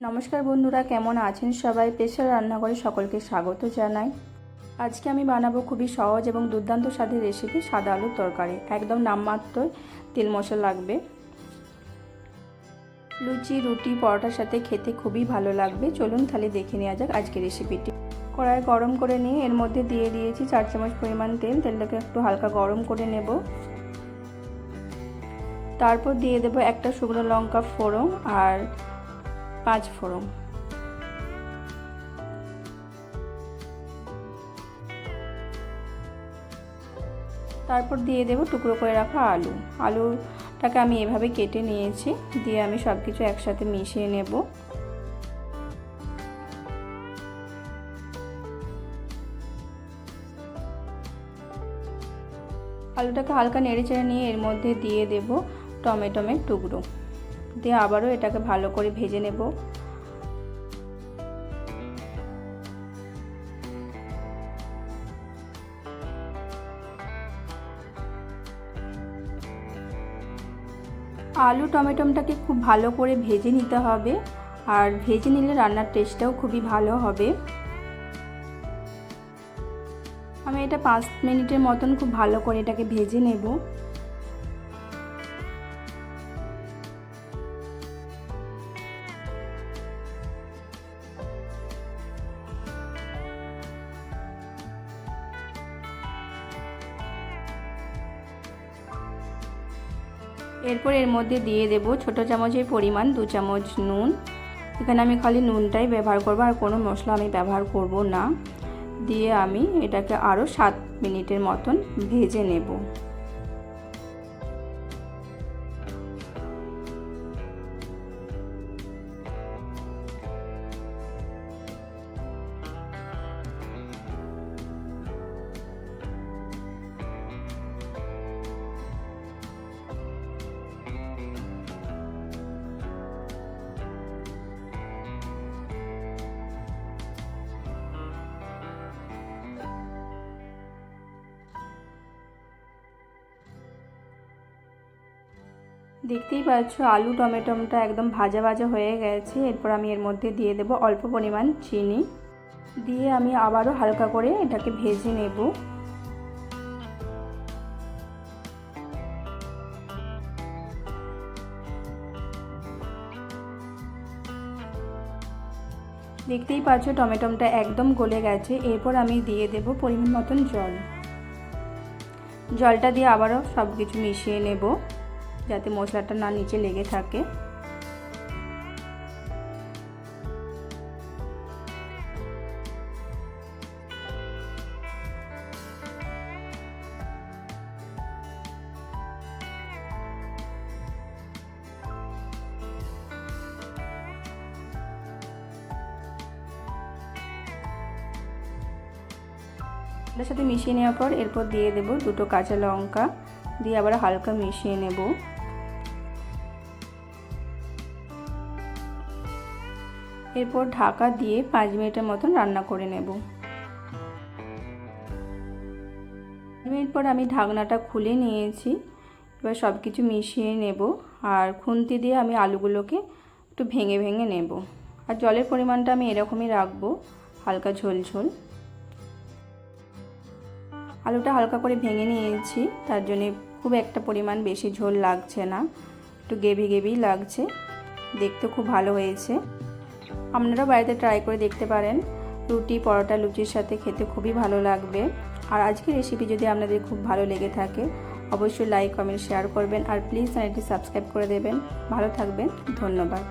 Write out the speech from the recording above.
নমস্কার বন্ধুরা, কেমন আছেন সবাই? প্রেসার রান্নাঘরে সকলকে স্বাগত জানাই। আজকে আমি বানাবো খুবই সহজ এবং দুর্দান্ত স্বাদের রেসিপি সাদা আলুর তরকারি। একদম নামমাত্র তেল মশলা লাগবে। লুচি, রুটি, পরোটার সাথে খেতে খুবই ভালো লাগবে। চলুন তাহলে দেখে নেওয়া যাক আজকের রেসিপিটি। কড়াই গরম করে নিয়ে এর মধ্যে দিয়ে দিয়েছি 4 চামচ পরিমাণ তেল। তেলটাকে একটু হালকা গরম করে নেব। তারপর দিয়ে দেব একটা শুকনো লঙ্কা ফোড়ন আর 5 ফোড়ন। তারপর দিয়ে দেব টুকরো করে রাখা আলুটাকে আমি এভাবে কেটে নিয়েছি। দিয়ে আমি সব কিছু একসাথে মিশিয়ে নেব। আলুটাকে হালকা নেড়েচেড়ে নিয়ে এর মধ্যে দিয়ে দেব টমেটোর টুকরো। দিয়ে আবারও এটাকে ভালো করে ভেজে নেব। আলু টমেটোটাকে খুব ভালো করে ভেজে নিতে হবে, আর ভেজে নিলে রান্নার টেস্টটাও খুবই ভালো হবে। আমি এটা 5 মিনিটের মতন খুব ভালো করে এটাকে ভেজে নেব। এরপর এর মধ্যে দিয়ে দেব ছোট চামচের পরিমাণ 2 চামচ নুন। এখানে আমি খালি নুনটাই ব্যবহার করব, আর কোনো মশলা আমি ব্যবহার করব না। দিয়ে আমি এটাকে আরও 7 মিনিটের মতন ভেজে নেব। দেখতেই পাচ্ছ আলু টমেটোটা একদম ভাজা ভাজা হয়ে গেছে। এরপর আমি এর মধ্যে দিয়ে দেব অল্প পরিমাণ চিনি। দিয়ে আমি আবারও হালকা করে এটাকে ভেজে নেব। দেখতেই পাচ্ছ টমেটোটা একদম গলে গেছে। এরপর আমি দিয়ে দেব পরিমাণ মতন জল। জলটা দিয়ে আবারও সব কিছু মিশিয়ে নেব, যাতে মশলাটা না নিচে লেগে থাকে। এটার সাথে মিশিয়ে নেওয়ার পর এরপর দিয়ে দেব 2টো কাঁচা লঙ্কা। দিয়ে আবার হালকা মিশিয়ে নেব। এরপর ঢাকা দিয়ে 5 মিনিটের মতন রান্না করে নেব। 5 মিনিট পর আমি ঢাকনাটা খুলে নিয়েছি। এবার সব কিছু মিশিয়ে নেব, আর খুন্তি দিয়ে আমি আলুগুলোকে একটু ভেঙে ভেঙে নেব। আর জলের পরিমাণটা আমি এরকমই রাখবো, হালকা ঝোল ঝোল। আলুটা হালকা করে ভেঙে নিয়েছি, তার জন্য খুব একটা পরিমাণ বেশি ঝোল লাগছে না, একটু গ্রেভি গ্রেভি লাগছে। দেখতে খুব ভালো হয়েছে। আপনারা বাড়িতে ট্রাই করে দেখতে পারেন। রুটি, পরোটা, লুচির সাথে খেতে খুবই ভালো লাগবে। আর আজকের রেসিপি যদি আপনাদের খুব ভালো লেগে থাকে অবশ্যই লাইক, কমেন্ট, শেয়ার করবেন। আর প্লিজ চ্যানেলটি সাবস্ক্রাইব করে দেবেন। ভালো থাকবেন। ধন্যবাদ।